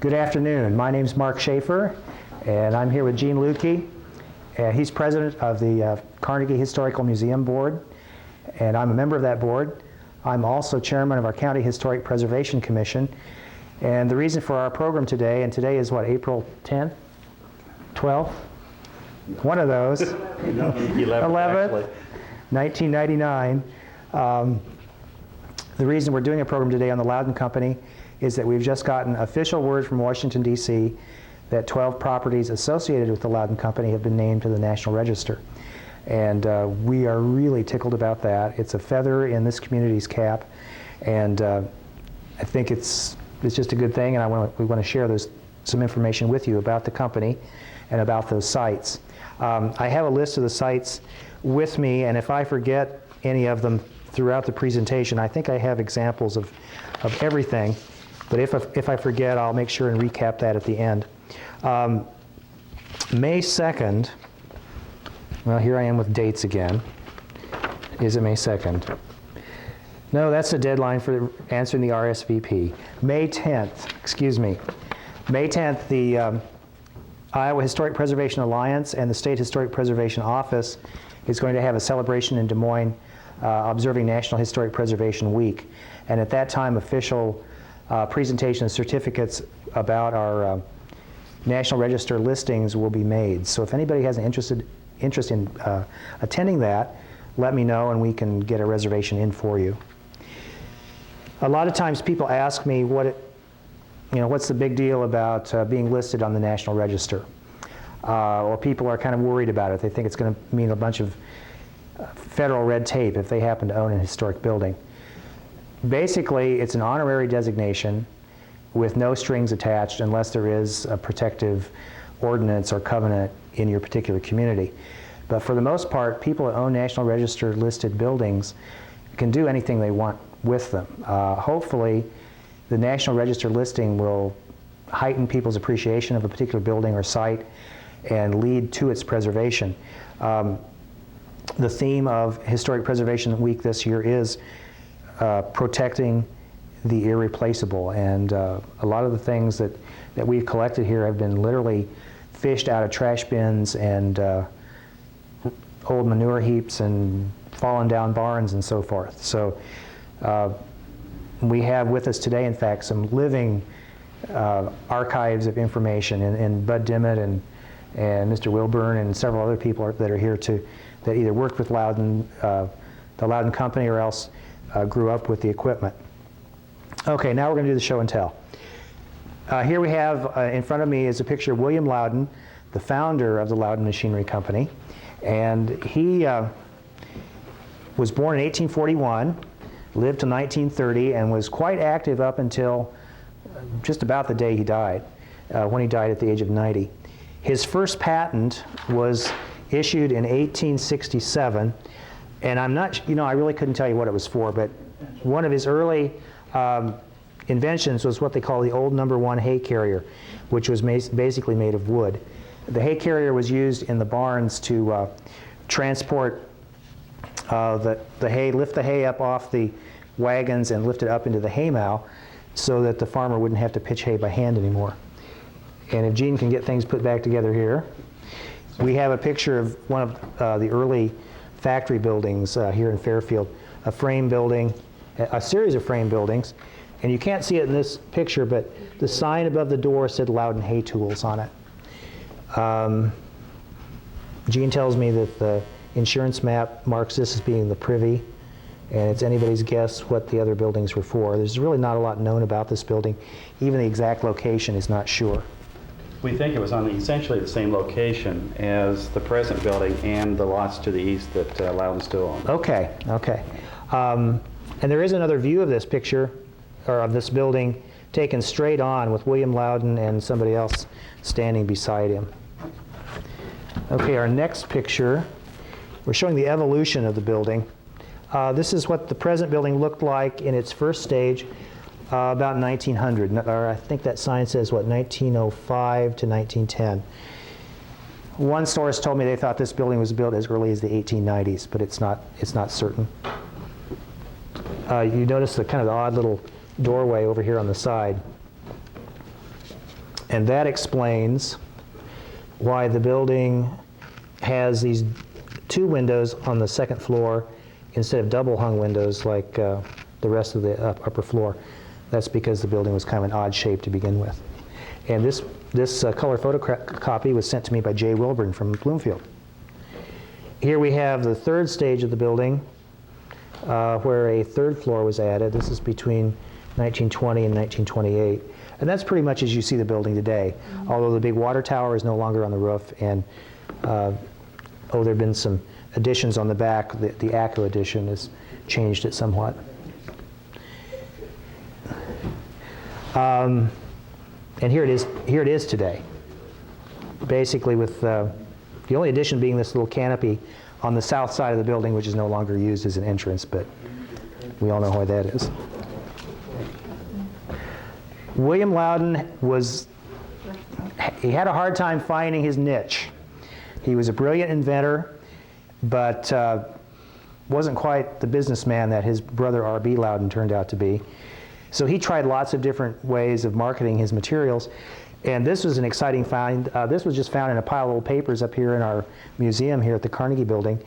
Good afternoon. My name's Mark Shafer, and I'm here with Gene Luedtke. He's president of the Carnegie Historical Museum Board, and I'm a member of that board. I'm also chairman of our County Historic Preservation Commission. And the reason for our program today, and today is what, April 10th? 12th? One of those. 11th, 1999. The reason we're doing a program today on the Louden Company is that we've just gotten official word from Washington, D.C. that 12 properties associated with the Louden Company have been named to the National Register. And we are really tickled about that. It's a feather in this community's cap, and I think it's just a good thing, and we want to share some information with you about the company and about those sites. I have a list of the sites with me, and if I forget any of them throughout the presentation, I think I have examples of everything, but if I forget, I'll make sure and recap that at the end. May 2nd, well, here I am with dates again. Is it May 2nd? No, that's the deadline for answering the RSVP. May 10th, excuse me. May 10th, the Iowa Historic Preservation Alliance and the State Historic Preservation Office is going to have a celebration in Des Moines observing National Historic Preservation Week. And at that time, official presentation certificates about our National Register listings will be made. So if anybody has an interest in attending that, let me know and we can get a reservation in for you. A lot of times people ask me what's the big deal about being listed on the National Register? Or people are kind of worried about it. They think it's going to mean a bunch of federal red tape if they happen to own a historic building. Basically, it's an honorary designation with no strings attached unless there is a protective ordinance or covenant in your particular community. But for the most part, people that own National Register listed buildings can do anything they want with them. Hopefully, the National Register listing will heighten people's appreciation of a particular building or site and lead to its preservation. The theme of Historic Preservation Week this year is protecting the irreplaceable, and a lot of the things that we've collected here have been literally fished out of trash bins and old manure heaps and fallen down barns and so forth. So we have with us today, in fact, some living archives of information, and Bud Dimmitt and Mr. Wilburn and several other people that are here that either worked with Louden, the Louden Company, or else grew up with the equipment. Okay, now we're going to do the show and tell. Here we have in front of me is a picture of William Louden, the founder of the Louden Machinery Company, and he was born in 1841, lived till 1930, and was quite active up until just about the day he died, when he died at the age of 90. His first patent was issued in 1867, and I'm not, I really couldn't tell you what it was for, but one of his early inventions was what they call the old number 1 hay carrier, which was basically made of wood. The hay carrier was used in the barns to transport the hay, lift the hay up off the wagons and lift it up into the haymow so that the farmer wouldn't have to pitch hay by hand anymore. And if Gene can get things put back together here, we have a picture of one of the early factory buildings here in Fairfield, a frame building, a series of frame buildings, and you can't see it in this picture, but the sign above the door said Louden Hay Tools on it. Gene tells me that the insurance map marks this as being the privy, and it's anybody's guess what the other buildings were for. There's really not a lot known about this building. Even the exact location is not sure. We think it was on essentially the same location as the present building and the lots to the east that Louden still owns. Okay, okay. And there is another view of this picture, or of this building, taken straight on with William Louden and somebody else standing beside him. Okay, our next picture, we're showing the evolution of the building. This is what the present building looked like in its first stage about 1900, or I think that sign says, what, 1905 to 1910. One source told me they thought this building was built as early as the 1890s, but it's not certain. You notice the kind of the odd little doorway over here on the side. And that explains why the building has these 2 windows on the second floor instead of double hung windows like the rest of the upper floor. That's because the building was kind of an odd shape to begin with. And this color photocopy was sent to me by Jay Wilburn from Bloomfield. Here we have the 3rd stage of the building where a 3rd floor was added. This is between 1920 and 1928. And that's pretty much as you see the building today, although the big water tower is no longer on the roof, and there have been some additions on the back. The ACO addition has changed it somewhat. And here it is today. Basically with the only addition being this little canopy on the south side of the building, which is no longer used as an entrance, but we all know why that is. William Louden he had a hard time finding his niche. He was a brilliant inventor, but wasn't quite the businessman that his brother R.B. Louden turned out to be. So he tried lots of different ways of marketing his materials, and this was an exciting find. This was just found in a pile of old papers up here in our museum here at the Carnegie building.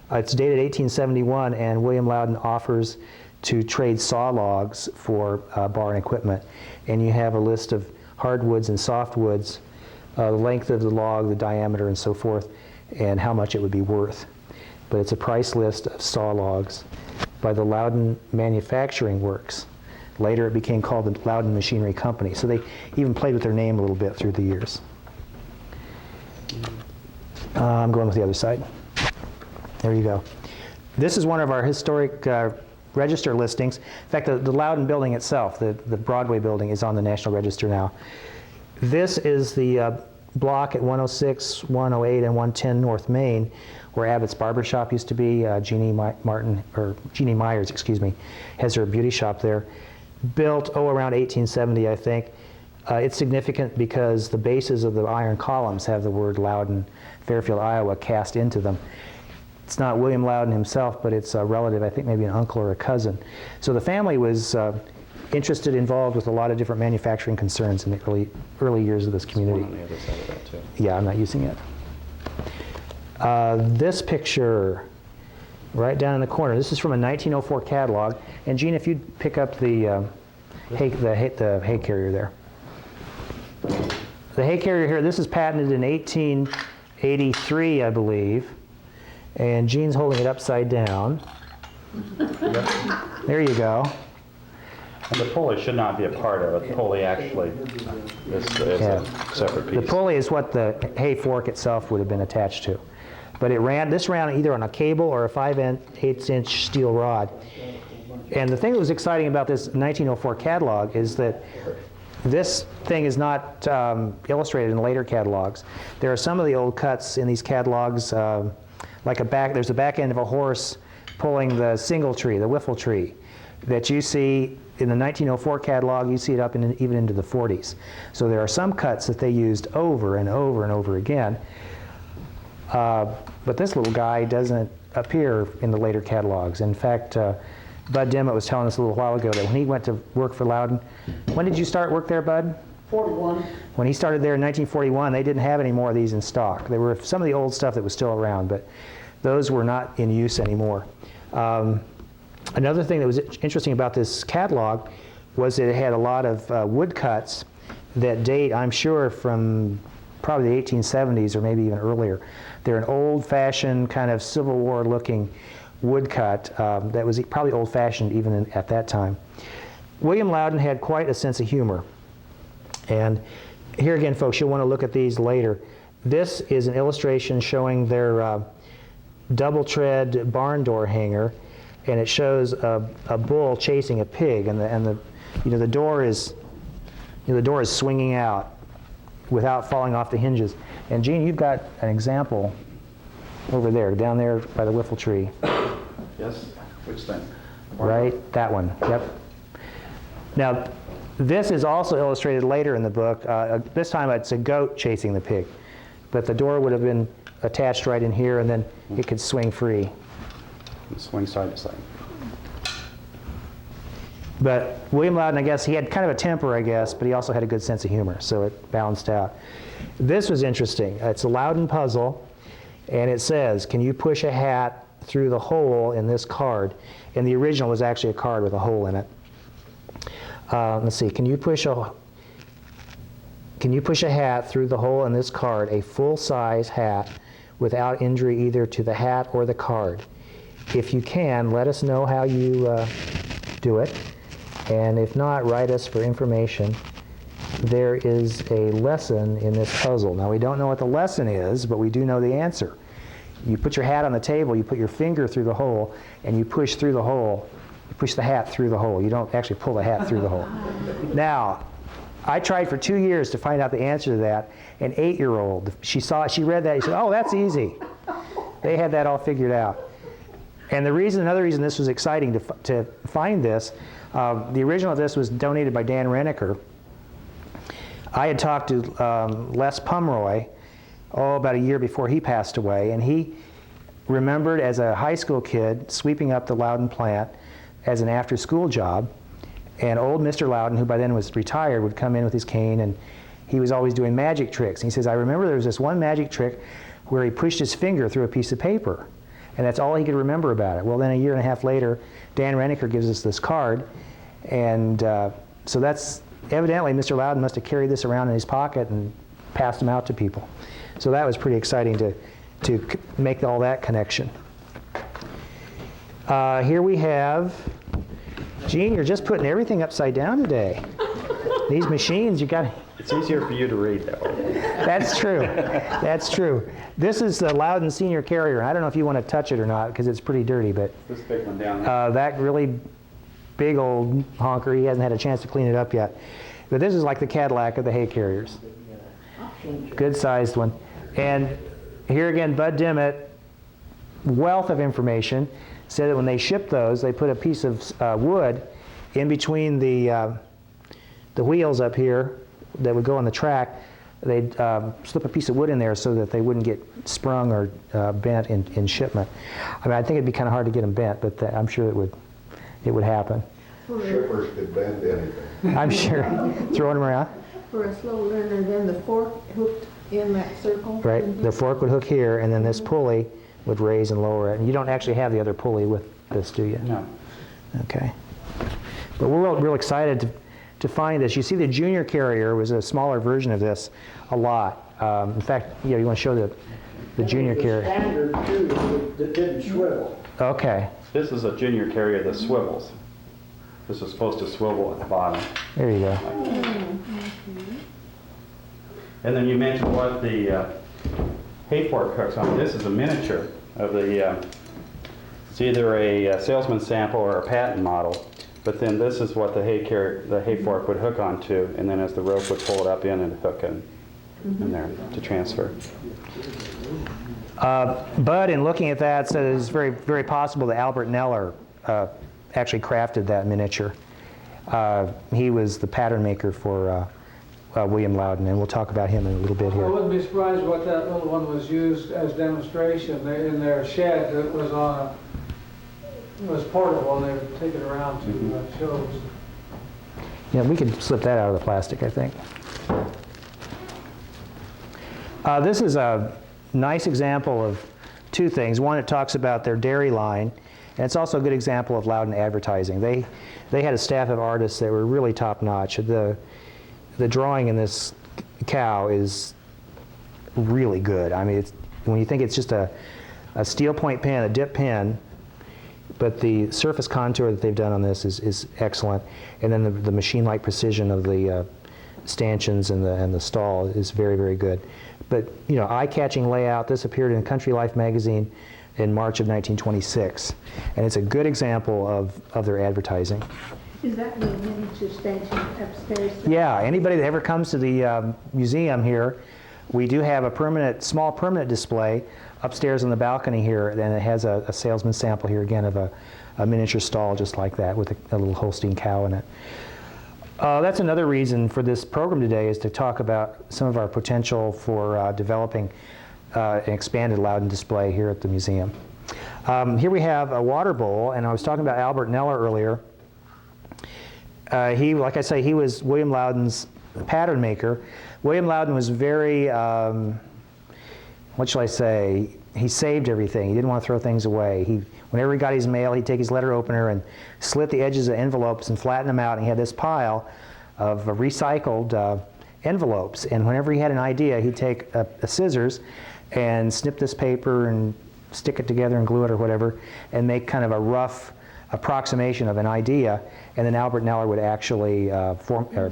It's dated 1871, and William Louden offers to trade saw logs for barn equipment. And you have a list of hardwoods and softwoods, the length of the log, the diameter, and so forth, and how much it would be worth. But it's a price list of saw logs by the Louden Manufacturing Works. Later it became called the Louden Machinery Company. So they even played with their name a little bit through the years. I'm going with the other side. There you go. This is one of our historic register listings. In fact, the Louden building itself, the Broadway building, is on the National Register now. This is the block at 106, 108, and 110 North Main, where Abbott's Barber Shop used to be. Jeannie Myers, has her beauty shop there. Built, around 1870, I think. It's significant because the bases of the iron columns have the word Louden, Fairfield, Iowa, cast into them. It's not William Louden himself, but it's a relative, I think maybe an uncle or a cousin. So the family was involved with a lot of different manufacturing concerns in the early years of this community. On the other side of that too. Yeah, I'm not using it. This picture, right down in the corner, this is from a 1904 catalog. And Gene, if you'd pick up the hay carrier there. The hay carrier here, this is patented in 1883, I believe. And Gene's holding it upside down. Yep. There you go. And the pulley should not be a part of it. The pulley actually is a separate piece. The pulley is what the hay fork itself would have been attached to. But this ran either on a cable or a 5/8" steel rod. And the thing that was exciting about this 1904 catalog is that this thing is not illustrated in later catalogs. There are some of the old cuts in these catalogs, there's a back end of a horse pulling the single tree, the whiffle tree, that you see in the 1904 catalog. You see it up even into the 40s. So there are some cuts that they used over and over and over again. But this little guy doesn't appear in the later catalogs. In fact, Bud Dimmitt was telling us a little while ago that when he went to work for Louden, when did you start work there, Bud? 41. When he started there in 1941, they didn't have any more of these in stock. There were some of the old stuff that was still around, but those were not in use anymore. Another thing that was interesting about this catalog was that it had a lot of woodcuts that date, I'm sure, from probably the 1870s or maybe even earlier. They're an old-fashioned kind of Civil War-looking woodcut that was probably old-fashioned even at that time. William Louden had quite a sense of humor. And here again, folks, you'll want to look at these later. This is an illustration showing their double tread barn door hanger, and it shows a bull chasing a pig, and the door is swinging out without falling off the hinges. And Gene, you've got an example over there, down there by the whiffle tree. Yes? Which thing? Right, that one. Yep. Now, this is also illustrated later in the book. This time it's a goat chasing the pig, but the door would have been attached right in here, and then it could swing free. Swing side to side. But William Louden, I guess, he had kind of a temper, I guess, but he also had a good sense of humor, so it balanced out. This was interesting. It's a Louden puzzle, and it says, can you push a hat through the hole in this card? And the original was actually a card with a hole in it. Let's see, can you push a hat through the hole in this card, a full-size hat, without injury either to the hat or the card? If you can, let us know how you do it. And if not, write us for information. There is a lesson in this puzzle. Now, we don't know what the lesson is, but we do know the answer. You put your hat on the table, you put your finger through the hole, and you push through the hole. You push the hat through the hole. You don't actually pull the hat through the hole. Now, I tried for 2 years to find out the answer to that. An 8-year-old, she read that, she said, oh, that's easy. They had that all figured out. And another reason this was exciting to find this, the original of this was donated by Dan Renneker. I had talked to Les Pomeroy, about a year before he passed away, and he remembered as a high school kid sweeping up the Louden plant as an after-school job. And old Mr. Louden, who by then was retired, would come in with his cane, and he was always doing magic tricks. And he says, I remember there was this one magic trick where he pushed his finger through a piece of paper, and that's all he could remember about it. Well, then a year and a half later, Dan Renneker gives us this card, and so that's evidently Mr. Louden must have carried this around in his pocket and passed them out to people. So that was pretty exciting to make all that connection. Here we have, Gene, you're just putting everything upside down today. These machines, you got. It's easier for you to read that way. That's true. That's true. This is the Louden Senior Carrier. I don't know if you want to touch it or not because it's pretty dirty, but This big one down there. that really big old honker, he hasn't had a chance to clean it up yet. But this is like the Cadillac of the hay carriers. Good sized one. And here again, Bud Dimmitt, wealth of information, said that when they shipped those, they put a piece of wood in between the wheels up here that would go on the track. They'd slip a piece of wood in there so that they wouldn't get sprung or bent in shipment. I mean, I think it'd be kind of hard to get them bent, but I'm sure it would happen. Shippers could bend anything. I'm sure. Throwing them around. For a slow learner, then the fork hooked in that circle. Right. The fork would hook here, and then this pulley would raise and lower it. And you don't actually have the other pulley with this, do you? No. Okay. But we're real excited to find this. You see the Junior Carrier was a smaller version of this a lot. In fact, you want to show the Junior Carrier. Standard too, that didn't swivel. Okay. This is a junior carrier that swivels. This is supposed to swivel at the bottom. There you go. And then you mentioned what the hay fork hooks on. This is a miniature of the, it's either a salesman sample or a patent model. But then this is what the hay fork would hook onto, and then as the rope would pull it up in and hook in there to transfer. Bud, in looking at that, said it's very, very possible that Albert Neller actually crafted that miniature. He was the pattern maker for William Louden, and we'll talk about him in a little bit I here. wouldn't be surprised what that little one was used as demonstration. In their shed, it was was portable, and they would take it around to shows. Yeah, we could slip that out of the plastic, I think. This is a nice example of two things. One, it talks about their dairy line, and it's also a good example of Louden advertising. They had a staff of artists that were really top-notch. The drawing in this cow is really good. I mean, when you think it's just a steel point pen, a dip pen, but the surface contour that they've done on this is excellent. And then the machine-like precision of the stanchions and the stall is very, very good. But, eye-catching layout. This appeared in Country Life magazine in March of 1926. And it's a good example of their advertising. Is that the miniature stanchion upstairs? Yeah, anybody that ever comes to the museum here, we do have a small permanent display upstairs on the balcony here, and it has a salesman sample here again of a miniature stall just like that with a little Holstein cow in it. That's another reason for this program today, is to talk about some of our potential for developing an expanded Louden display here at the museum. Here we have a water bowl, and I was talking about Albert Neller earlier. like I say, he was William Louden's pattern maker. William Louden was very, what shall I say, he saved everything. He didn't want to throw things away. Whenever he got his mail, he'd take his letter opener and slit the edges of envelopes and flatten them out, and he had this pile of recycled envelopes. And whenever he had an idea, he'd take a scissors and snip this paper and stick it together and glue it or whatever, and make kind of a rough approximation of an idea, and then Albert Neller would actually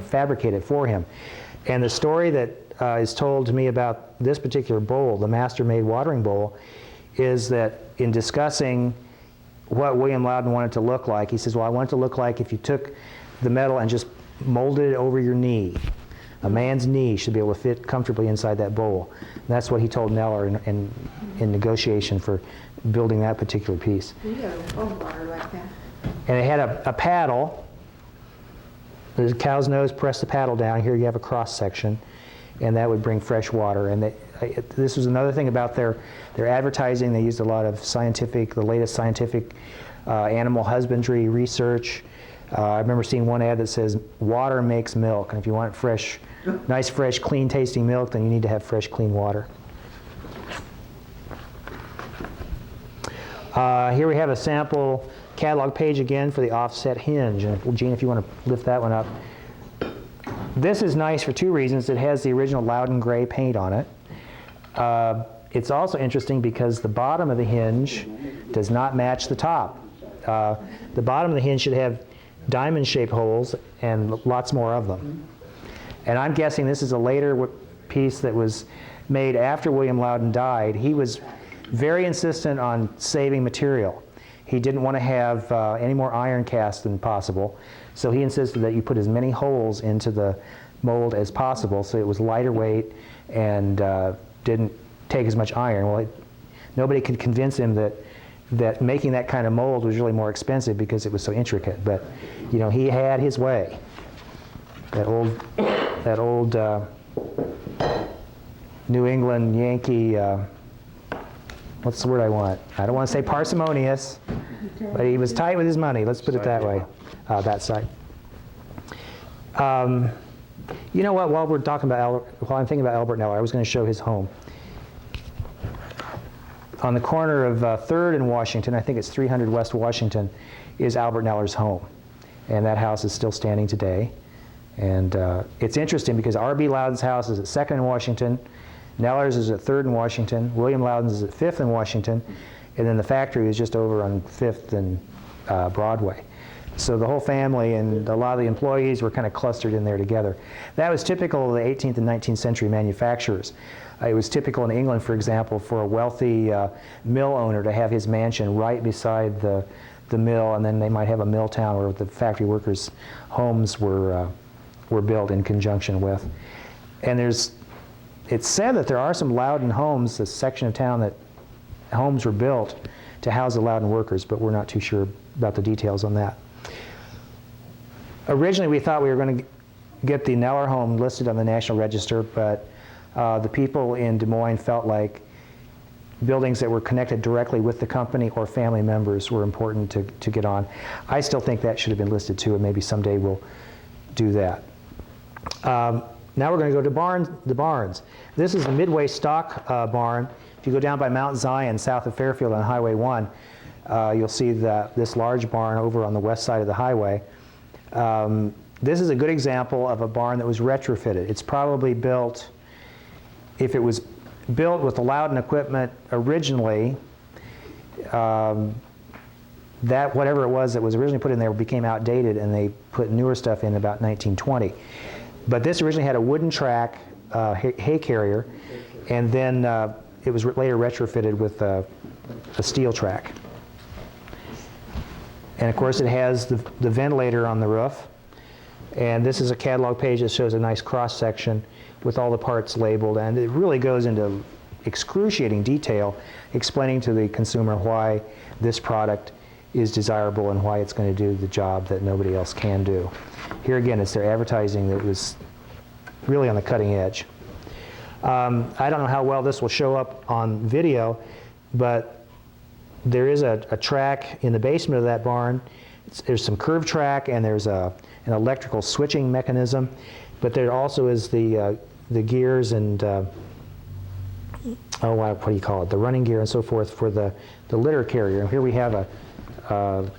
fabricate it for him. And the story that is told to me about this particular bowl, the master-made watering bowl, is that in discussing what William Louden wanted to look like, he says, well, I want it to look like if you took the metal and just molded it over your knee. A man's knee should be able to fit comfortably inside that bowl. And that's what he told Neller in negotiation for building that particular piece. We got a cold water like that. And it had a paddle. The cow's nose, press the paddle down. Here you have a cross section, and that would bring fresh water. And this was another thing about their advertising. They used a lot of the latest scientific animal husbandry research. I remember seeing one ad that says, water makes milk, and if you want fresh, nice, fresh, clean tasting milk, then you need to have fresh, clean water. Here we have a sample catalog page again for the offset hinge. And Gene, if you want to lift that one up. This is nice for two reasons. It has the original Louden gray paint on it. It's also interesting because the bottom of the hinge does not match the top. The bottom of the hinge should have diamond-shaped holes and lots more of them. And I'm guessing this is a later piece that was made after William Louden died. He was very insistent on saving material. He didn't want to have any more iron cast than possible, so he insisted that you put as many holes into the mold as possible so it was lighter weight and didn't take as much iron. Well, nobody could convince him that making that kind of mold was really more expensive because it was so intricate. But you know, he had his way. That old New England Yankee. What's the word I want? I don't want to say parsimonious, but he was tight with his money. Let's put it that way. That side. You know what? While I'm thinking about Albert Neller, I was going to show his home. On the corner of 3rd and Washington, I think it's 300 West Washington, is Albert Neller's home. And that house is still standing today. And it's interesting because R.B. Louden's house is at 2nd and Washington, Neller's is at 3rd and Washington, William Louden's is at 5th and Washington, and then the factory is just over on 5th and Broadway. So the whole family and a lot of the employees were kind of clustered in there together. That was typical of the 18th and 19th century manufacturers. It was typical in England, for example, for a wealthy mill owner to have his mansion right beside the mill, and then they might have a mill town where the factory workers' homes were built in conjunction with. And it's said that there are some Louden homes, a section of town that homes were built to house the Louden workers, but we're not too sure about the details on that. Originally, we thought we were going to get the Neller home listed on the National Register, but the people in Des Moines felt like buildings that were connected directly with the company or family members were important to get on. I still think that should have been listed too, and maybe someday we'll do that. Now we're going to go to the barns. This is the Midway stock barn. If you go down by Mount Zion, south of Fairfield on Highway 1, you'll see this large barn over on the west side of the highway. This is a good example of a barn that was retrofitted. It's probably built, if it was built with the Louden equipment originally, that whatever it was that was originally put in there became outdated, and they put newer stuff in about 1920. But this originally had a wooden track, hay carrier, and then it was later retrofitted with a steel track. And of course it has the ventilator on the roof. And this is a catalog page that shows a nice cross section with all the parts labeled, and it really goes into excruciating detail explaining to the consumer why this product is desirable and why it's going to do the job that nobody else can do. Here again, it's their advertising that was really on the cutting edge. I don't know how well this will show up on video, but there is a track in the basement of that barn there's some curve track and there's an electrical switching mechanism, but there also is the gears and what do you call it? The running gear and so forth for the litter carrier. And here we have a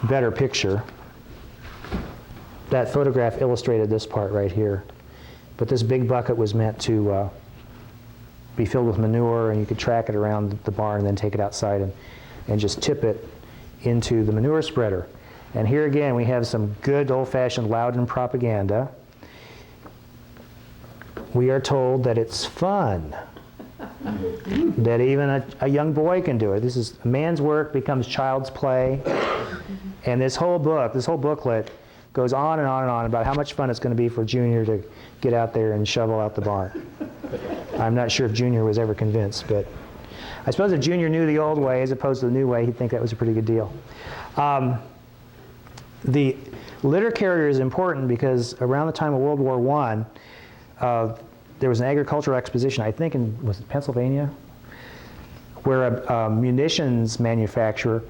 better picture. That photograph illustrated this part right here. But this big bucket was meant to be filled with manure, and you could track it around the barn and then take it outside and just tip it into the manure spreader. And here again we have some good old-fashioned Louden propaganda. We are told that it's fun, that even a young boy can do it. This is man's work becomes child's play. And this whole booklet goes on and on and on about how much fun it's going to be for Junior to get out there and shovel out the barn. I'm not sure if Junior was ever convinced, but I suppose if Junior knew the old way as opposed to the new way, he'd think that was a pretty good deal. The litter carrier is important because around the time of World War I, there was an agricultural exposition, I think was it Pennsylvania, where a munitions manufacturer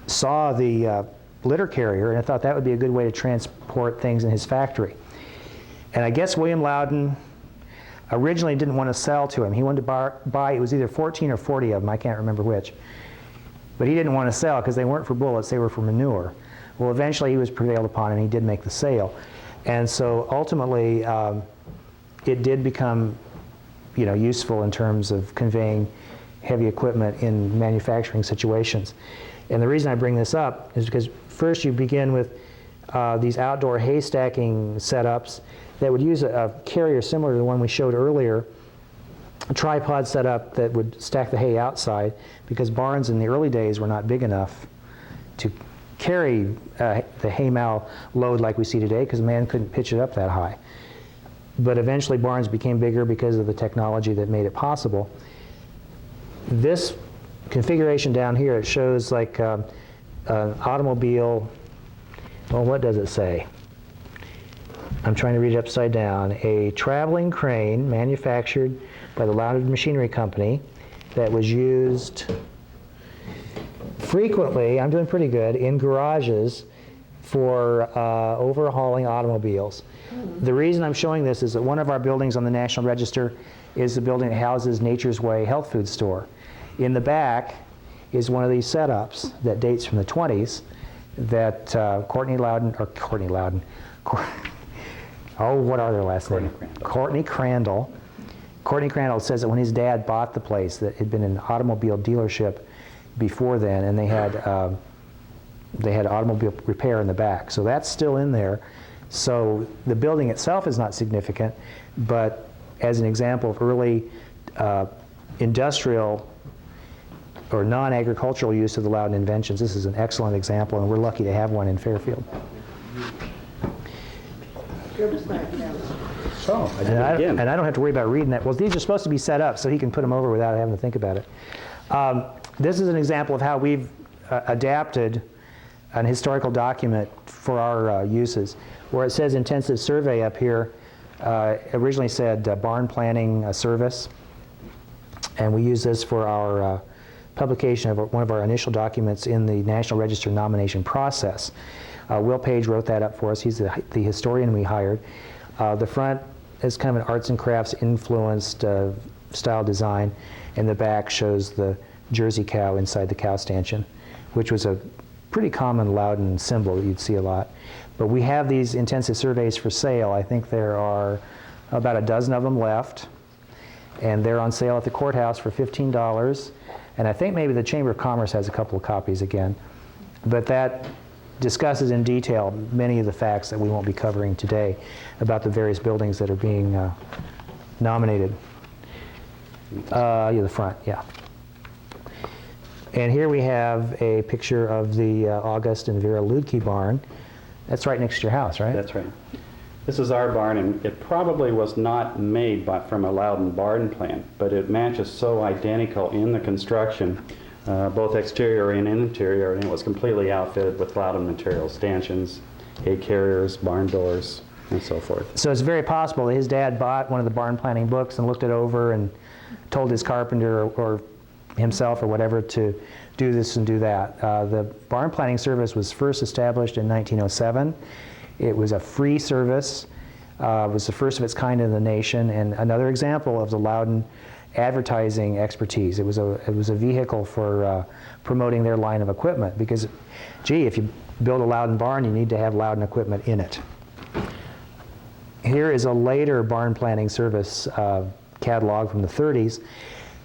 saw the litter carrier and I thought that would be a good way to transport things in his factory. And I guess William Louden originally didn't want to sell to him. He wanted to buy, it was either 14 or 40 of them, I can't remember which. But he didn't want to sell because they weren't for bullets, they were for manure. Well, eventually he was prevailed upon and he did make the sale. And so ultimately, it did become, useful in terms of conveying heavy equipment in manufacturing situations. And the reason I bring this up is because first you begin with these outdoor hay stacking setups that would use a carrier similar to the one we showed earlier, a tripod setup that would stack the hay outside because barns in the early days were not big enough to carry the hay mow load like we see today because man couldn't pitch it up that high. But eventually barns became bigger because of the technology that made it possible. This configuration down here, it shows like an automobile, well, what does it say? I'm trying to read it upside down. A traveling crane manufactured by the Louden Machinery Company that was used frequently, I'm doing pretty good, in garages for overhauling automobiles. The reason I'm showing this is that one of our buildings on the National Register is the building that houses Nature's Way health food store. In the back is one of these setups that dates from the 20s that Courtney Louden, what are their last names? Courtney Crandall. Courtney Crandall says that when his dad bought the place, that it had been an automobile dealership before then, and they had automobile repair in the back. So that's still in there. So the building itself is not significant, but as an example of early industrial or non-agricultural use of the Louden inventions, this is an excellent example, and we're lucky to have one in Fairfield. So, And I don't have to worry about reading that. Well, these are supposed to be set up so he can put them over without having to think about it. This is an example of how we've adapted an historical document for our uses. Where it says intensive survey up here, originally said barn planning service. And we use this for our publication of one of our initial documents in the National Register nomination process. Will Page wrote that up for us. He's the historian we hired. The front is kind of an arts and crafts influenced style design, and the back shows the Jersey cow inside the cow stanchion, which was a pretty common Louden symbol that you'd see a lot. But we have these intensive surveys for sale. I think there are about a dozen of them left, and they're on sale at the courthouse for $15. And I think maybe the Chamber of Commerce has a couple of copies again. But that discusses in detail many of the facts that we won't be covering today about the various buildings that are being nominated. The front, yeah. And here we have a picture of the August and Vera Luedtke barn. That's right next to your house, right? That's right. This is our barn, and it probably was not made from a Louden barn plan, but it matches so identical in the construction, both exterior and interior, and it was completely outfitted with Louden materials, stanchions, hay carriers, barn doors, and so forth. So it's very possible that his dad bought one of the barn planning books and looked it over and told his carpenter or himself or whatever to do this and do that. The barn planning service was first established in 1907. It was a free service. It was the first of its kind in the nation, and another example of the Louden advertising expertise. It was a vehicle for promoting their line of equipment, because, gee, if you build a Louden barn, you need to have Louden equipment in it. Here is a later barn planning service catalog from the 30s.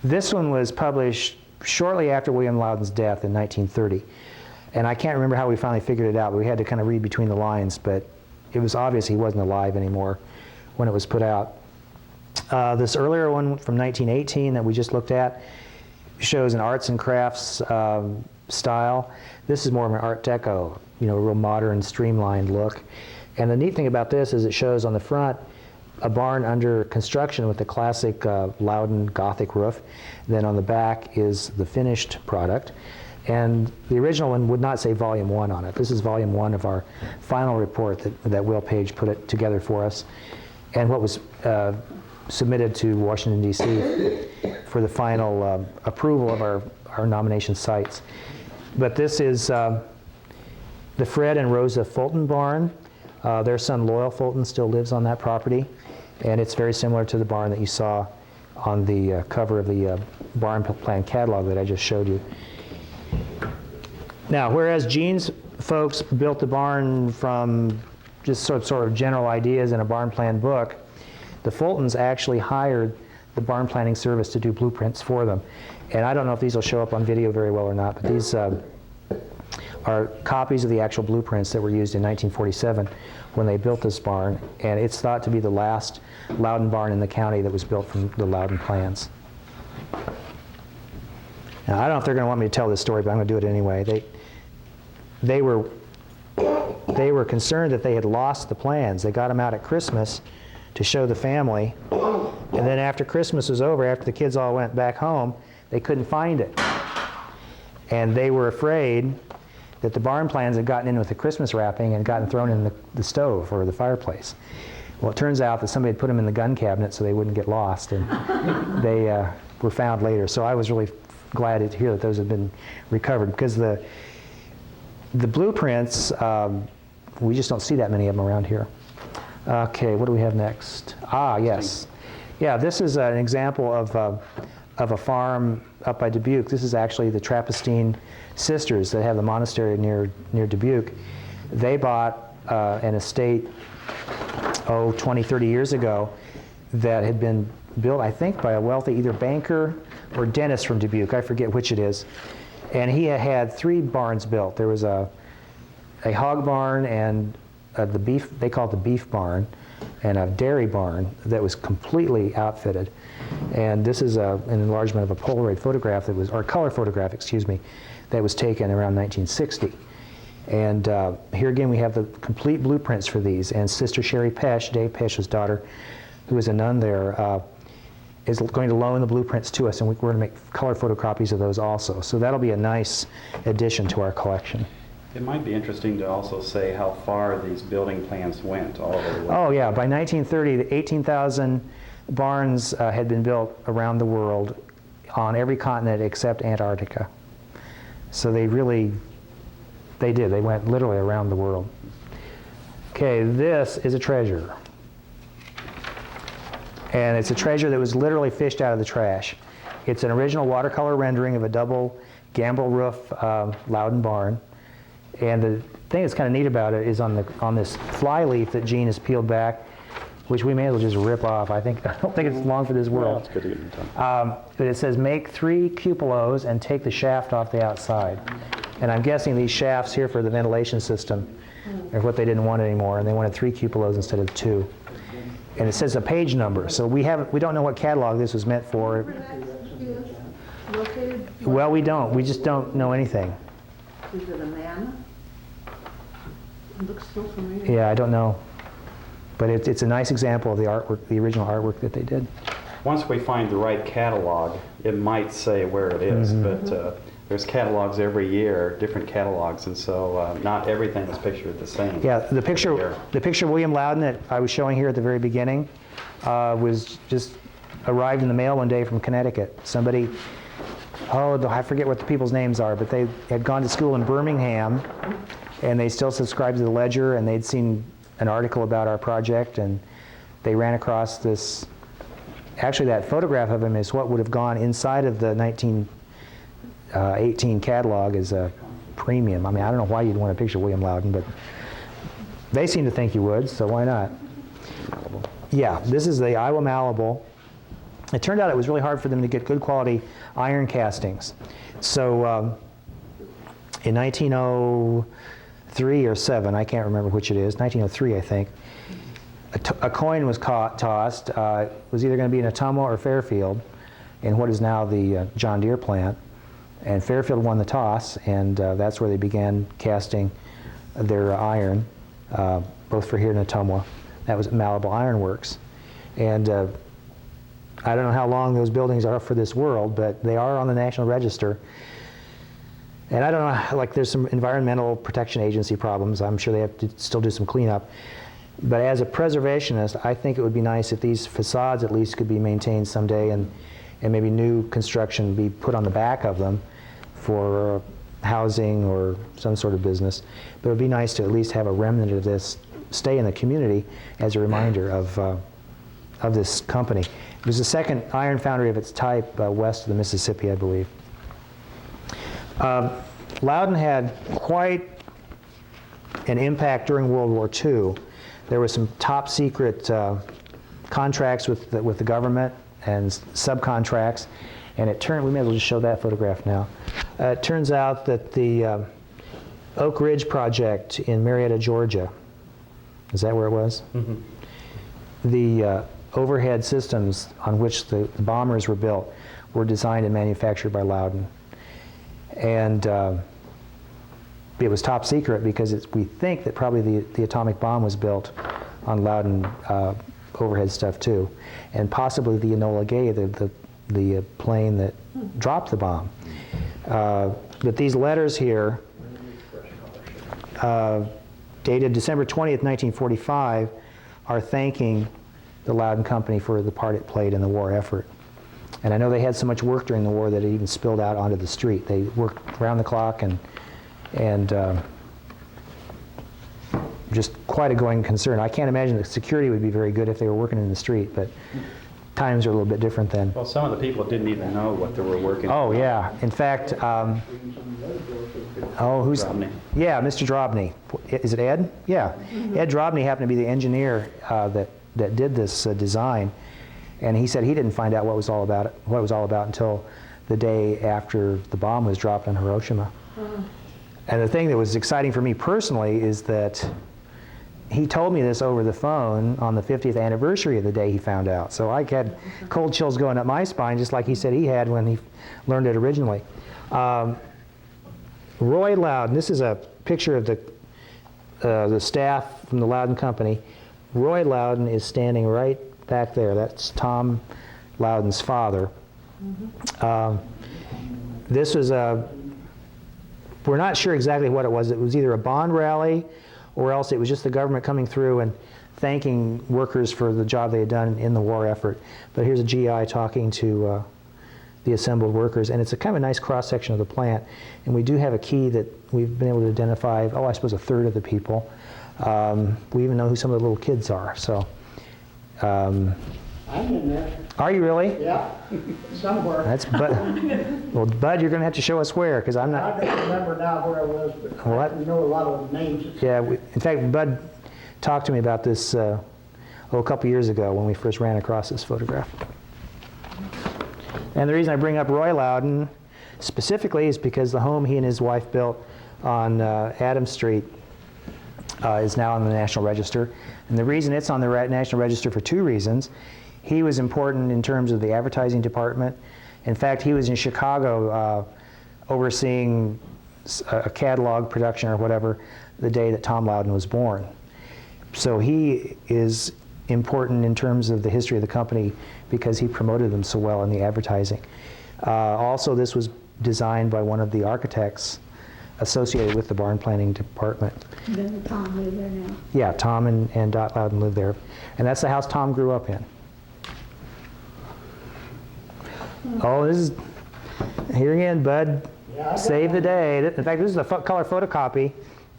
This one was published shortly after William Louden's death in 1930. And I can't remember how we finally figured it out, but we had to kind of read between the lines, but it was obvious he wasn't alive anymore when it was put out. This earlier one from 1918 that we just looked at shows an arts and crafts style. This is more of an Art Deco, a real modern, streamlined look. And the neat thing about this is it shows on the front a barn under construction with the classic Louden Gothic roof. Then on the back is the finished product. And the original one would not say Volume 1 on it. This is Volume 1 of our final report that Will Page put it together for us, and what was submitted to Washington, D.C. for the final approval of our nomination sites. But this is the Fred and Rosa Fulton barn. Their son Loyal Fulton still lives on that property, and it's very similar to the barn that you saw on the cover of the barn plan catalog that I just showed you. Now, whereas Gene's folks built the barn from just sort of general ideas in a barn plan book, the Fultons actually hired the barn planning service to do blueprints for them. And I don't know if these will show up on video very well or not, but these are copies of the actual blueprints that were used in 1947 when they built this barn, and it's thought to be the last Louden barn in the county that was built from the Louden plans. Now, I don't know if they're going to want me to tell this story, but I'm going to do it anyway. They were concerned that they had lost the plans. They got them out at Christmas to show the family, and then after Christmas was over, after the kids all went back home, they couldn't find it. And they were afraid that the barn plans had gotten in with the Christmas wrapping and gotten thrown in the stove or the fireplace. Well, it turns out that somebody had put them in the gun cabinet so they wouldn't get lost, and they were found later. So I was really glad to hear that those had been recovered, because the blueprints, we just don't see that many of them around here. Okay, what do we have next? Ah, yes. Yeah, this is an example of a farm up by Dubuque. This is actually the Trappistine sisters that have the monastery near Dubuque. They bought an estate, 20, 30 years ago that had been built, I think, by a wealthy either banker or dentist from Dubuque. I forget which it is. And he had 3 barns built. There was a hog barn and the beef, they call it the beef barn, and a dairy barn that was completely outfitted. And this is an enlargement of a Polaroid photograph that was, or color photograph, excuse me, that was taken around 1960. And here again we have the complete blueprints for these. And Sister Sherry Pesh, Dave Pesh's daughter, who is a nun there, is going to loan the blueprints to us, and we're going to make color photocopies of those also. So that'll be a nice addition to our collection. It might be interesting to also say how far these building plans went all over the world. Oh yeah, by 1930, the 18,000 barns had been built around the world on every continent except Antarctica. So they did. They went literally around the world. Okay, this is a treasure. And it's a treasure that was literally fished out of the trash. It's an original watercolor rendering of a double gambrel roof Louden barn. And the thing that's kind of neat about it is on this fly leaf that Gene has peeled back, which we may as well just rip off. I don't think it's long for this world. Well, it's good to get it done. But it says, make 3 cupolas and take the shaft off the outside. And I'm guessing these shafts here for the ventilation system are what they didn't want anymore, and they wanted 3 cupolas instead of 2. And it says a page number, so we don't know what catalog this was meant for. Located? Well, we don't. We just don't know anything. Is it a man? It looks so familiar. Yeah, I don't know. But it's a nice example of the artwork, the original artwork that they did. Once we find the right catalog, it might say where it is, but there's catalogs every year, different catalogs, and so not everything is pictured the same. Yeah, the picture of William Louden that I was showing here at the very beginning was just arrived in the mail one day from Connecticut. Somebody I forget what the people's names are, but they had gone to school in Birmingham, and they still subscribed to the Ledger, and they'd seen an article about our project, and they ran across this. Actually, that photograph of him is what would have gone inside of the 1918 catalog as a premium. I mean, I don't know why you'd want a picture of William Louden, but they seem to think you would, so why not? Yeah, this is the Iowa malleable. It turned out it was really hard for them to get good quality iron castings. So in 1903 or 7, I can't remember which it is, 1903 I think, a coin was tossed. It was either going to be in Ottumwa or Fairfield in what is now the John Deere plant. And Fairfield won the toss, and that's where they began casting their iron, both for here in Ottumwa. That was at Malleable Iron Works. And I don't know how long those buildings are for this world, but they are on the National Register. And I don't know, like there's some environmental protection agency problems. I'm sure they have to still do some cleanup. But as a preservationist, I think it would be nice if these facades at least could be maintained someday, and maybe new construction be put on the back of them for housing or some sort of business. But it would be nice to at least have a remnant of this stay in the community as a reminder of this company. It was the second iron foundry of its type west of the Mississippi, I believe. Louden had quite an impact during World War II. There were some top secret contracts with the government and subcontracts, and it turned, we may as well just show that photograph now. It turns out that the Oak Ridge project in Marietta, Georgia, is that where it was? Mm-hmm. The overhead systems on which the bombers were built were designed and manufactured by Louden. And it was top secret because we think that probably the atomic bomb was built on Louden overhead stuff too, and possibly the Enola Gay, the plane that dropped the bomb. But these letters here, dated December 20th, 1945, are thanking the Louden Company for the part it played in the war effort. And I know they had so much work during the war that it even spilled out onto the street. They worked around the clock and just quite a going concern. I can't imagine that security would be very good if they were working in the street, but times are a little bit different then. Well, some of the people didn't even know what they were working on. Oh, yeah. In fact, who's... Drobny. Yeah, Mr. Drobny. Is it Ed? Yeah. Mm-hmm. Ed Drobny happened to be the engineer that did this design, and he said he didn't find out what it was all about until the day after the bomb was dropped on Hiroshima. And the thing that was exciting for me personally is that he told me this over the phone on the 50th anniversary of the day he found out. So I had cold chills going up my spine, just like he said he had when he learned it originally. Roy Louden, this is a picture of the staff from the Louden Company. Roy Louden is standing right back there. That's Tom Louden's father. Mm-hmm. This was we're not sure exactly what it was. It was either a bond rally or else it was just the government coming through and thanking workers for the job they had done in the war effort. But here's a GI talking to the assembled workers, and it's a kind of a nice cross-section of the plant. And we do have a key that we've been able to identify, I suppose a third of the people. We even know who some of the little kids are. So, I'm in there. Are you really? Yeah, somewhere. That's Bud. Well, Bud, you're going to have to show us where, because I'm not. I don't remember now where I was, but What? I know a lot of the names. Yeah, in fact, Bud talked to me about this a couple years ago when we first ran across this photograph. And the reason I bring up Roy Louden specifically is because the home he and his wife built on Adams Street is now on the National Register. And the reason it's on the National Register for two reasons. He was important in terms of the advertising department. In fact, he was in Chicago overseeing a catalog production or whatever the day that Tom Louden was born. So he is important in terms of the history of the company because he promoted them so well in the advertising. Also, this was designed by one of the architects associated with the barn planning department. Then Tom live there now. Yeah, Tom and Dot Louden lived there. And that's the house Tom grew up in. Oh, Here again, Bud Yeah, I got saved the one. day. In fact, this is a color photocopy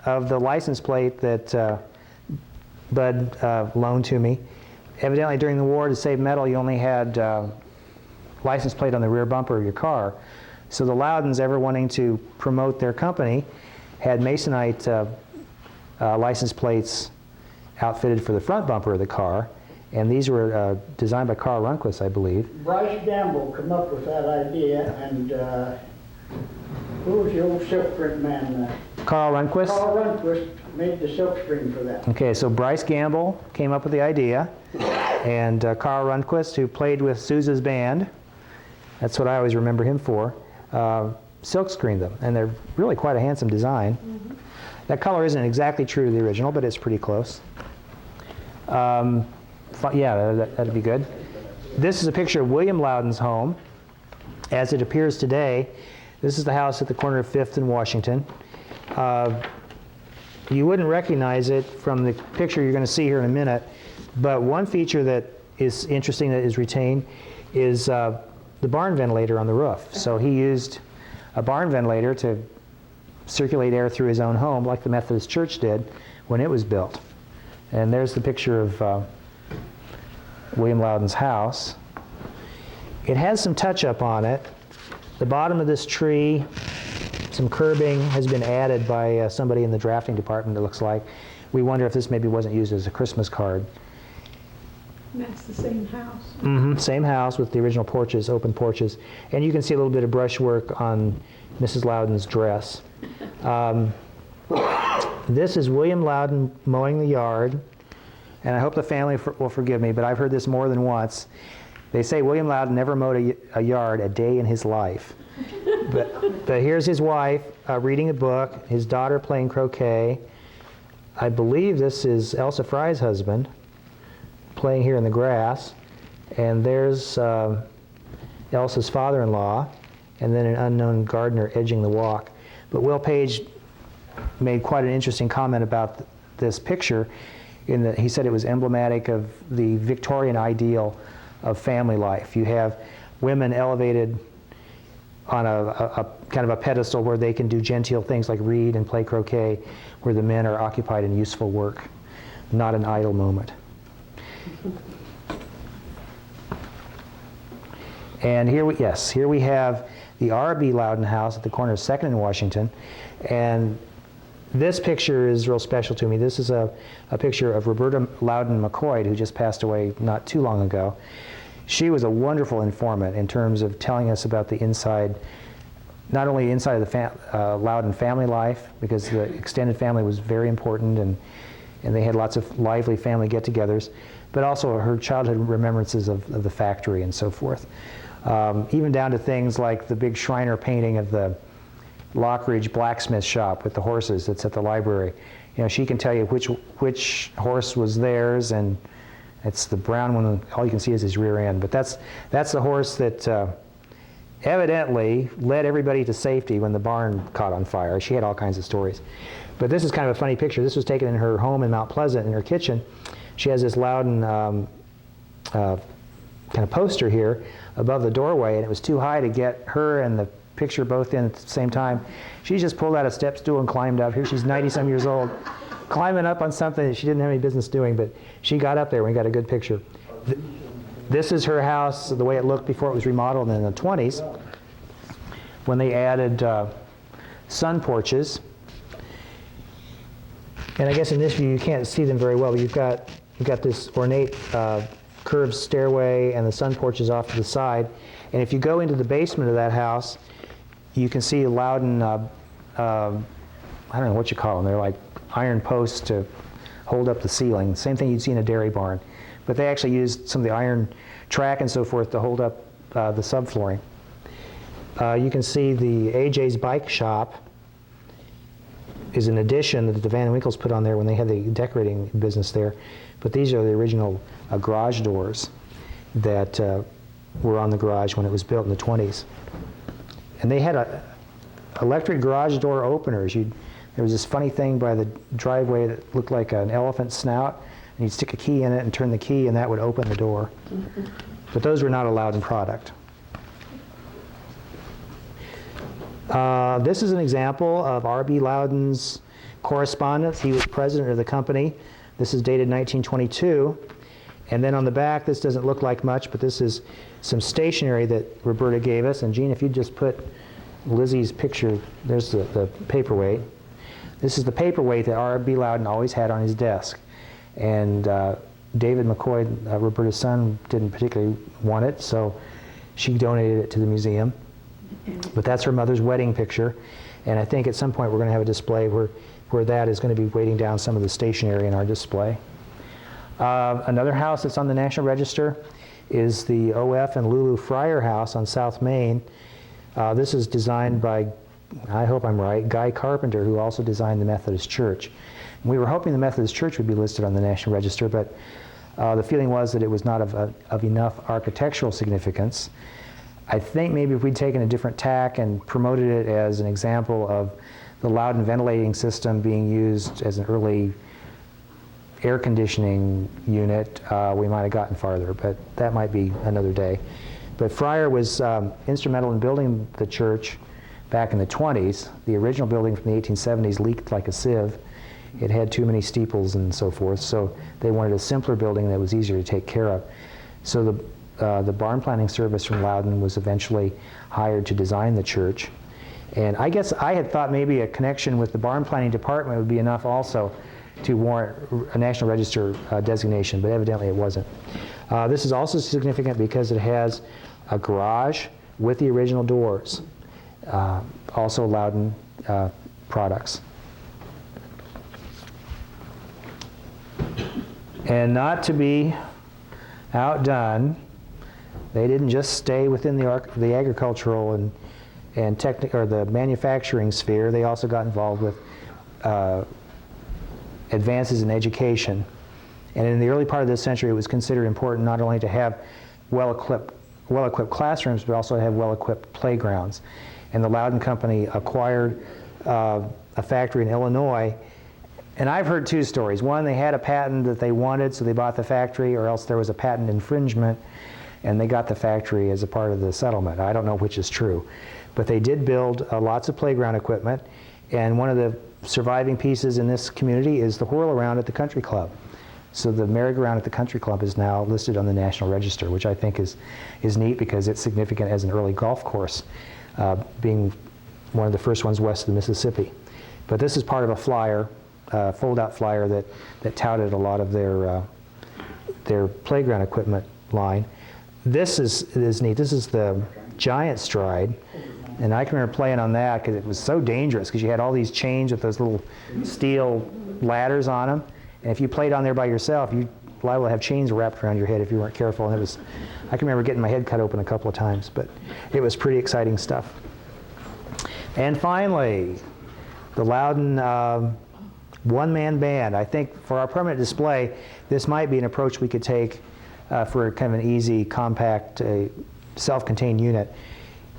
of the license plate that Bud loaned to me. Evidently, during the war, to save metal, you only had license plate on the rear bumper of your car. So the Loudens, ever wanting to promote their company, had masonite license plates outfitted for the front bumper of the car, and these were designed by Carl Rundquist, I believe. Bryce Gamble come up with that idea, and who was the old silk print man? Carl Rundquist? Carl Rundquist made the silk screen for that. Okay, so Bryce Gamble came up with the idea, and Carl Rundquist, who played with Sousa's band, that's what I always remember him for, silk screened them, and they're really quite a handsome design. That color isn't exactly true to the original, but it's pretty close. Yeah, that'd be good. This is a picture of William Louden's home as it appears today. This is the house at the corner of 5th and Washington. You wouldn't recognize it from the picture you're going to see here in a minute, but one feature that is interesting that is retained is the barn ventilator on the roof. So he used a barn ventilator to circulate air through his own home, like the Methodist Church did when it was built. And there's the picture of William Louden's house. It has some touch-up on it. The bottom of this tree, some curbing has been added by somebody in the drafting department, it looks like. We wonder if this maybe wasn't used as a Christmas card. And that's the same house. Mm-hmm. Same house with the original porches, open porches. And you can see a little bit of brushwork on Mrs. Louden's dress. This is William Louden mowing the yard. And I hope the family will forgive me, but I've heard this more than once. They say William Louden never mowed a yard a day in his life. But here's his wife reading a book, his daughter playing croquet. I believe this is Elsa Fry's husband playing here in the grass. And there's Elsa's father-in-law, and then an unknown gardener edging the walk. But Will Page made quite an interesting comment about this picture in that he said it was emblematic of the Victorian ideal of family life. You have women elevated on a kind of a pedestal where they can do genteel things like read and play croquet, where the men are occupied in useful work, not an idle moment. And here we have the R.B. Louden house at the corner of 2nd and Washington. And this picture is real special to me. This is a picture of Roberta Louden McCoy, who just passed away not too long ago. She was a wonderful informant in terms of telling us about the inside, not only inside of the Louden family life, because the extended family was very important and they had lots of lively family get-togethers, but also her childhood remembrances of the factory and so forth. Even down to things like the big Shriner painting of the Lockridge blacksmith shop with the horses that's at the library. You know, she can tell you which horse was theirs, and it's the brown one. All you can see is his rear end. But that's the horse that evidently led everybody to safety when the barn caught on fire. She had all kinds of stories. But this is kind of a funny picture. This was taken in her home in Mount Pleasant, in her kitchen. She has this Louden kind of poster here above the doorway, and it was too high to get her and the picture both in at the same time. She just pulled out a step stool and climbed up. Here she's 90-some years old, climbing up on something that she didn't have any business doing, but she got up there and we got a good picture. This is her house, the way it looked before it was remodeled in the 20s, when they added sun porches. And I guess in this view you can't see them very well, but you've got this ornate curved stairway and the sun porches off to the side. And if you go into the basement of that house, you can see Louden, I don't know what you call them, they're like iron posts to hold up the ceiling. Same thing you'd see in a dairy barn. But they actually used some of the iron track and so forth to hold up the subflooring. You can see the AJ's Bike Shop is an addition that the Van Winkles put on there when they had the decorating business there. But these are the original garage doors that were on the garage when it was built in the 20s. And they had electric garage door openers. There was this funny thing by the driveway that looked like an elephant snout, and you'd stick a key in it and turn the key, and that would open the door. But those were not a Louden product. This is an example of R.B. Louden's correspondence. He was president of the company. This is dated 1922. And then on the back, this doesn't look like much, but this is some stationery that Roberta gave us. And Gene, if you just put Lizzie's picture, there's the paperweight. This is the paperweight that R.B. Louden always had on his desk. And David McCoy, Roberta's son, didn't particularly want it, so she donated it to the museum. But that's her mother's wedding picture. And I think at some point we're going to have a display where that is going to be weighting down some of the stationery in our display. Another house that's on the National Register is the O.F. and Lulu Fryer House on South Main. This is designed by, I hope I'm right, Guy Carpenter, who also designed the Methodist Church. And we were hoping the Methodist Church would be listed on the National Register, but the feeling was that it was not of enough architectural significance. I think maybe if we'd taken a different tack and promoted it as an example of the Louden ventilating system being used as an early air conditioning unit, we might have gotten farther, but that might be another day. But Fryer was instrumental in building the church back in the 20s. The original building from the 1870s leaked like a sieve. It had too many steeples and so forth, so they wanted a simpler building that was easier to take care of. So the barn planning service from Louden was eventually hired to design the church. And I guess I had thought maybe a connection with the barn planning department would be enough also to warrant a National Register designation, but evidently it wasn't. This is also significant because it has a garage with the original doors, also Louden products. And not to be outdone, they didn't just stay within the agricultural and or the manufacturing sphere. They also got involved with advances in education. And in the early part of this century, it was considered important not only to have well-equipped classrooms, but also to have well-equipped playgrounds. And the Louden Company acquired a factory in Illinois. And I've heard two stories. One, they had a patent that they wanted, so they bought the factory, or else there was a patent infringement, and they got the factory as a part of the settlement. I don't know which is true. But they did build lots of playground equipment, and one of the surviving pieces in this community is the Whirl-Around at the country club. So the merry-go-round at the country club is now listed on the National Register, which I think is neat because it's significant as an early golf course, being one of the first ones west of the Mississippi. But this is part of a flyer, fold-out flyer that touted a lot of their playground equipment line. This is neat. This is the Giant Stride, and I can remember playing on that because it was so dangerous because you had all these chains with those little steel ladders on them, and if you played on there by yourself, you'd liable to have chains wrapped around your head if you weren't careful. And I can remember getting my head cut open a couple of times, but it was pretty exciting stuff. And finally, the Louden one-man band. I think for our permanent display, this might be an approach we could take for kind of an easy, compact, self-contained unit.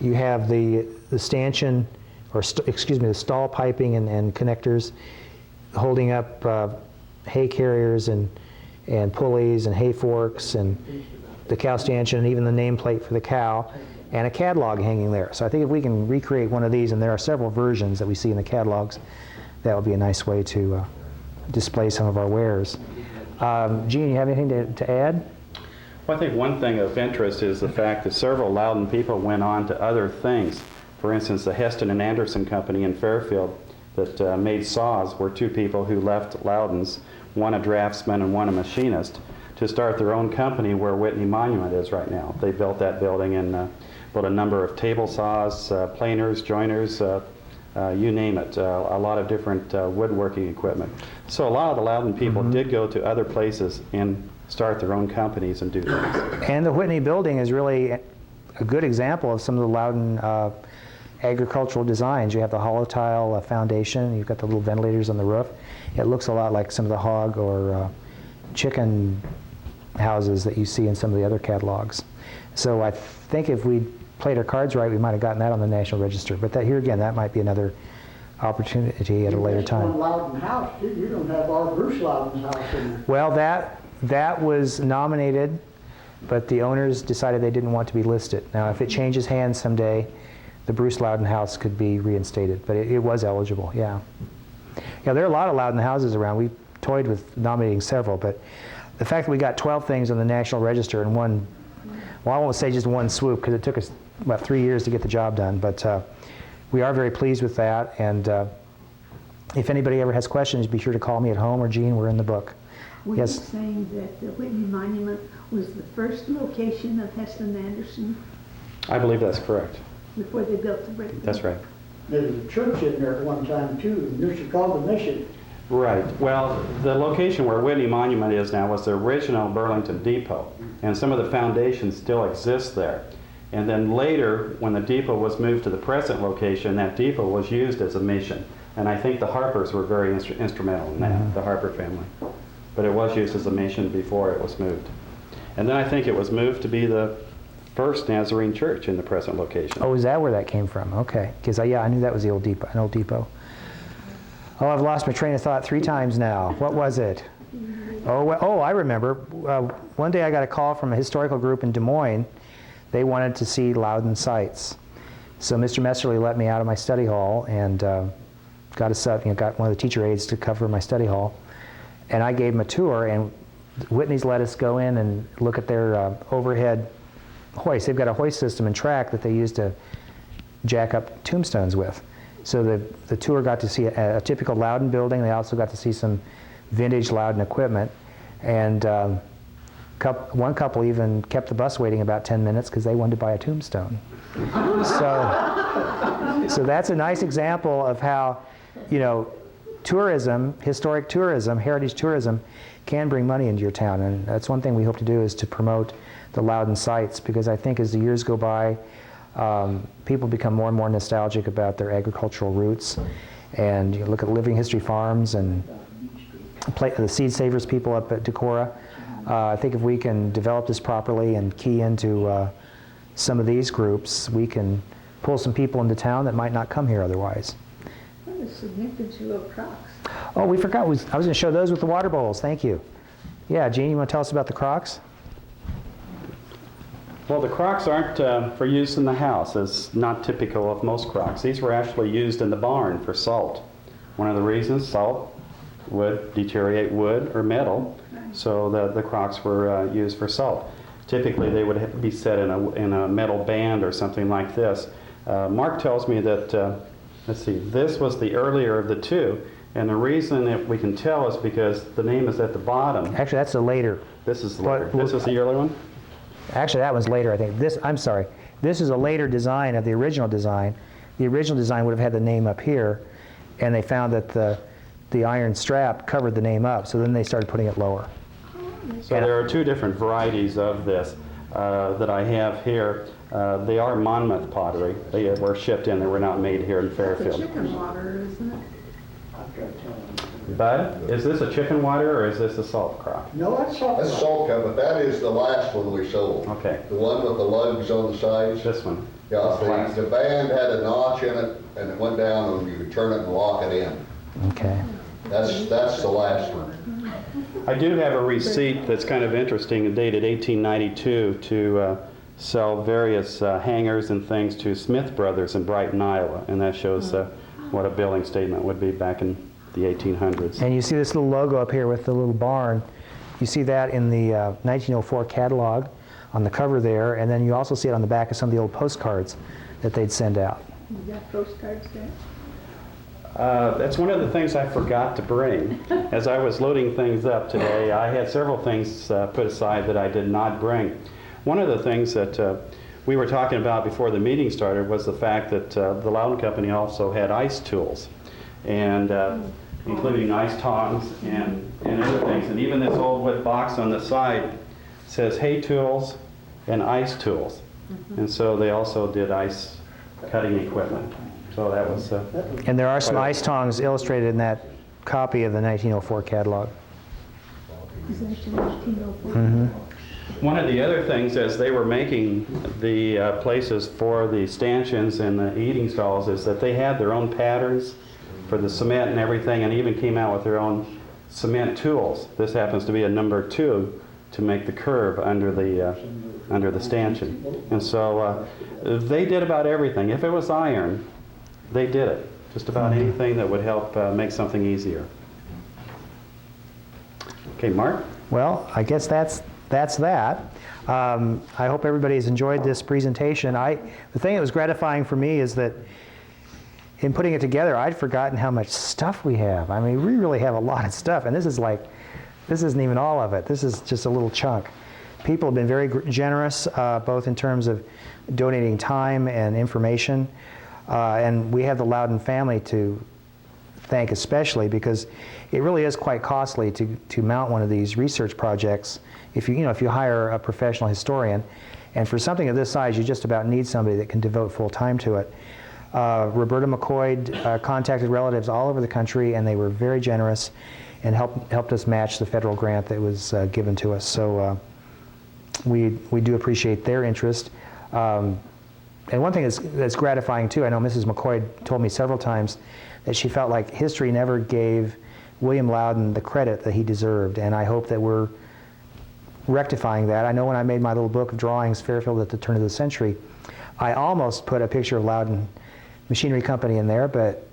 You have the stanchion, the stall piping and connectors holding up hay carriers and pulleys and hay forks and the cow stanchion and even the nameplate for the cow and a catalog hanging there. So I think if we can recreate one of these, and there are several versions that we see in the catalogs, that would be a nice way to display some of our wares. Gene, you have anything to add? Well, I think one thing of interest is the fact that several Louden people went on to other things. For instance, the Heston and Anderson Company in Fairfield that made saws were two people who left Loudon's, one a draftsman and one a machinist, to start their own company where Whitney Monument is right now. They built that building and built a number of table saws, planers, joiners, you name it, a lot of different woodworking equipment. So a lot of the Louden people did go to other places and start their own companies and do things. And the Whitney building is really a good example of some of the Louden agricultural designs. You have the hollow tile foundation, you've got the little ventilators on the roof. It looks a lot like some of the hog or chicken houses that you see in some of the other catalogs. So I think if we played our cards right, we might have gotten that on the National Register. But that, here again, that might be another opportunity at a later time. One Louden house, you don't have all Bruce Louden's house in there. Well, that was nominated, but the owners decided they didn't want to be listed. Now, if it changes hands someday, the Bruce Louden house could be reinstated, but it was eligible, yeah. Yeah, there are a lot of Louden houses around. We toyed with nominating several, but the fact that we got 12 things on the National Register in one, well, I won't say just one swoop, because it took us about 3 years to get the job done, but we are very pleased with that, and if anybody ever has questions, be sure to call me at home or Jean, we're in the book. Were Yes. you saying that the Whitney Monument was the first location of Heston Anderson I believe that's correct. before they built the brick? That's right. There was a church in there at one time too, and this is called the Mission. Right. Well, the location where Whitney Monument is now was the original Burlington Depot, and some of the foundations still exist there. And then later, when the depot was moved to the present location, that depot was used as a mission. And I think the Harpers were very instrumental in that, the Harper family. But it was used as a mission before it was moved. And then I think it was moved to be the first Nazarene church in the present location. Oh, is that where that came from? Okay, because yeah, I knew that was the old depot, an old depot. Oh, I've lost my train of thought 3 times now. What was it? Oh, I remember. One day I got a call from a historical group in Des Moines. They wanted to see Louden sites. So Mr. Messerly let me out of my study hall and got one of the teacher aides to cover my study hall. And I gave them a tour, and Whitney's let us go in and look at their overhead hoist. They've got a hoist system and track that they use to jack up tombstones with. So the tour got to see a typical Louden building. They also got to see some vintage Louden equipment. And one couple even kept the bus waiting about 10 minutes because they wanted to buy a tombstone. So that's a nice example of how, tourism, historic tourism, heritage tourism can bring money into your town. And that's one thing we hope to do, is to promote the Louden sites, because I think as the years go by, people become more and more nostalgic about their agricultural roots. And you look at Living History Farms and the Seed Savers people up at Decorah. I think if we can develop this properly and key into some of these groups, we can pull some people into town that might not come here otherwise. What is significance of little Crocs? Oh, we forgot. I was going to show those with the water bowls. Thank you. Yeah, Jean, you want to tell us about the Crocs? Well, the Crocs aren't for use in the house, as not typical of most Crocs. These were actually used in the barn for salt. One of the reasons, salt would deteriorate wood or metal, so the Crocs were used for salt. Typically, they would be set in a metal band or something like this. Mark tells me that, let's see, this was the earlier of the two, and the reason that we can tell is because the name is at the bottom. Actually, that's the later. This is later. This is the early one? Actually, that one's later, I think. I'm sorry. This is a later design of the original design. The original design would have had the name up here, and they found that the iron strap covered the name up, so then they started putting it lower. So there are 2 different varieties of this that I have here. They are Monmouth pottery. They were shipped in. They were not made here in The Fairfield. chicken water, isn't it? Bud, is this a chicken water or is this a salt Croc? No, that's salt. That's salt cup, but that is the last one we sold. Okay, The one with the lugs on the sides. this one. Yeah, the band had a notch in it, and it went down, and you could turn it and lock it in. Okay. That's the last one. I do have a receipt that's kind of interesting, dated 1892, to sell various hangers and things to Smith Brothers in Brighton, Iowa, and that shows what a billing statement would be back in the 1800s. And you see this little logo up here with the little barn. You see that in the 1904 catalog on the cover there, and then you also see it on the back of some of the old postcards that they'd send out. You got postcards there? That's one of the things I forgot to bring. As I was loading things up today, I had several things put aside that I did not bring. One of the things that we were talking about before the meeting started was the fact that the Louden Company also had ice tools, and including ice tongs and other things. And even this old wood box on the side says hay tools and ice tools. And so they also did ice cutting equipment. So that was... And there are some ice tongs illustrated in that copy of the 1904 catalog. Is that your 1904? One of the other things, as they were making the places for the stanchions and the eating stalls, is that they had their own patterns for the cement and everything, and even came out with their own cement tools. This happens to be a number 2 to make the curve under the stanchion. And so they did about everything. If it was iron, they did it. Just about anything that would help make something easier. Okay, Mark? Well, I guess that's that. I hope everybody's enjoyed this presentation. The thing that was gratifying for me is that in putting it together, I'd forgotten how much stuff we have. I mean, we really have a lot of stuff, and this isn't even all of it. This is just a little chunk. People have been very generous, both in terms of donating time and information, and we have the Louden family to thank especially, because it really is quite costly to mount one of these research projects if you hire a professional historian. And for something of this size, you just about need somebody that can devote full time to it. Roberta McCoy contacted relatives all over the country, and they were very generous and helped us match the federal grant that was given to us. So we do appreciate their interest. And one thing that's gratifying too, I know Mrs. McCoy told me several times that she felt like history never gave William Louden the credit that he deserved, and I hope that we're rectifying that. I know when I made my little book of drawings, Fairfield at the turn of the century, I almost put a picture of Louden Machinery Company in there, but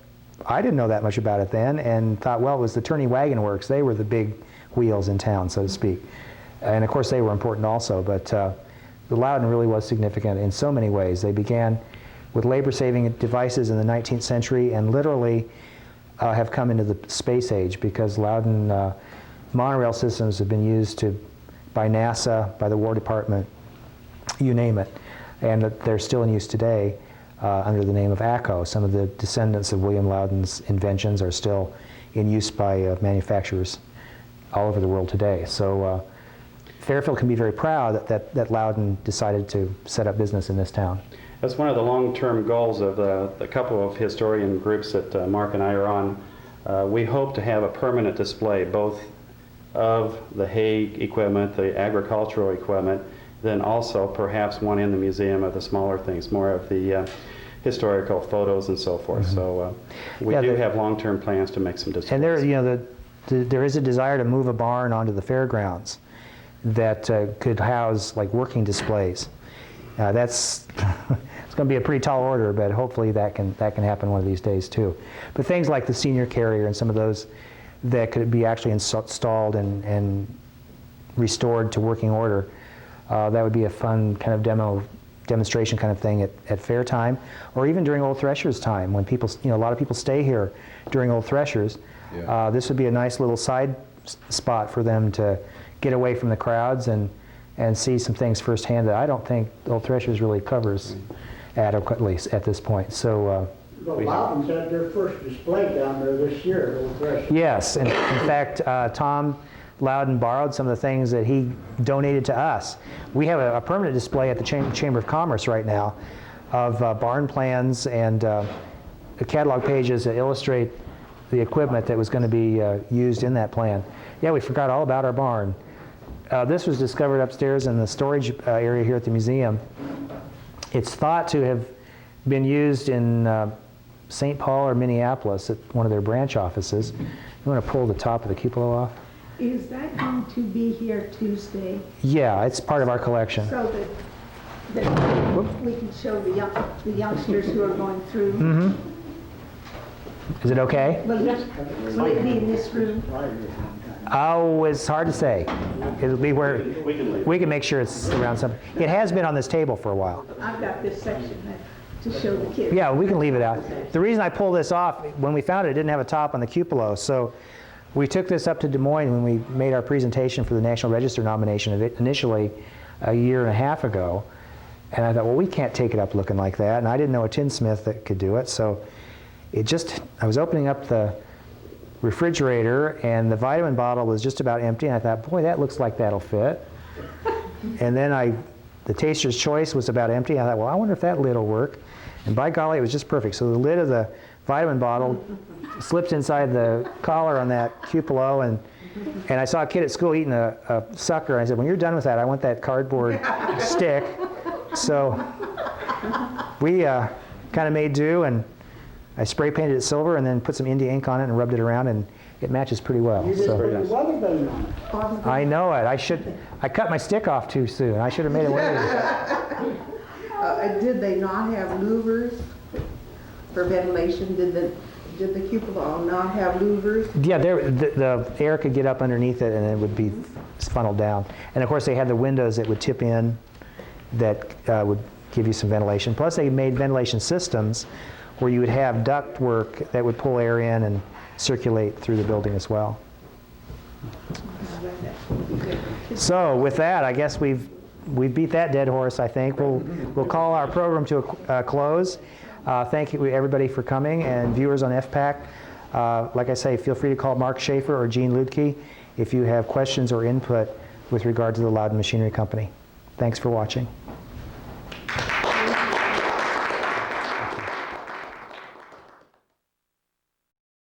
I didn't know that much about it then, and thought, well, it was the Turney Wagon Works. They were the big wheels in town, so to speak. And of course they were important also, but the Louden really was significant in so many ways. They began with labor-saving devices in the 19th century and literally have come into the space age, because Louden monorail systems have been used by NASA, by the War Department, you name it. And they're still in use today under the name of ACO. Some of the descendants of William Louden's inventions are still in use by manufacturers all over the world today. So Fairfield can be very proud that Louden decided to set up business in this town. That's one of the long-term goals of the couple of historian groups that Mark and I are on. We hope to have a permanent display both of the hay equipment, the agricultural equipment, then also perhaps one in the museum of the smaller things, more of the historical photos and so forth. Mm-hmm. So we do have long-term plans to make some displays. And there is a desire to move a barn onto the fairgrounds that could house like working displays. That's it's going to be a pretty tall order, but hopefully that can happen one of these days too. But things like the senior carrier and some of those that could be actually installed and restored to working order, that would be a fun kind of demonstration kind of thing at fair time, or even during Old Thresher's time when people, a lot of people stay here during Old Thresher's. Yeah. This would be a nice little side spot for them to get away from the crowds and see some things firsthand that I don't think Old Thresher's really covers adequately at this point. So. The Loudens had their first display down there this year at Old Thresher. Yes, and in fact, Tom Louden borrowed some of the things that he donated to us. We have a permanent display at the Chamber of Commerce right now of barn plans and catalog pages that illustrate the equipment that was going to be used in that plan. Yeah, we forgot all about our barn. This was discovered upstairs in the storage area here at the museum. It's thought to have been used in St. Paul or Minneapolis at one of their branch offices. You want to pull the top of the cupola off? Is that going to be here Tuesday? Yeah, it's part of our collection. So that we can show the youngsters who are going through. Mm-hmm. Is it okay? Will it be in this room? Oh, it's hard to say. It'll be where we can make sure it's around something. It has been on this table for a while. I've got this section to show the kids. Yeah, we can leave it out. The reason I pulled this off, when we found it, it didn't have a top on the cupola, so we took this up to Des Moines when we made our presentation for the National Register nomination of it initially a year and a half ago. And I thought, well, we can't take it up looking like that. And I didn't know a tinsmith that could do it. So I was opening up the refrigerator and the vitamin bottle was just about empty. And I thought, boy, that looks like that'll fit. And then the taster's choice was about empty. I thought, well, I wonder if that lid will work. And by golly, it was just perfect. So the lid of the vitamin bottle slipped inside the collar on that cupola, and I saw a kid at school eating a sucker. And I said, when you're done with that, I want that cardboard stick. So we kind of made do, and I spray painted it silver and then put some India ink on it and rubbed it around, and it matches pretty well. You just So. put the weather balloon on it. I know it. I cut my stick off too soon. I should have made it wave. Did they not have louvers for ventilation? Did the cupola not have louvers? Yeah, the air could get up underneath it and it would be funneled down. And of course, they had the windows that would tip in that would give you some ventilation. Plus, they made ventilation systems where you would have duct work that would pull air in and circulate through the building as well. So with that, I guess we've beat that dead horse, I think. We'll call our program to a close. Thank you, everybody, for coming, and viewers on FPAC. Like I say, feel free to call Mark Shafer or Gene Luedtke if you have questions or input with regard to the Louden Machinery Company. Thanks for watching.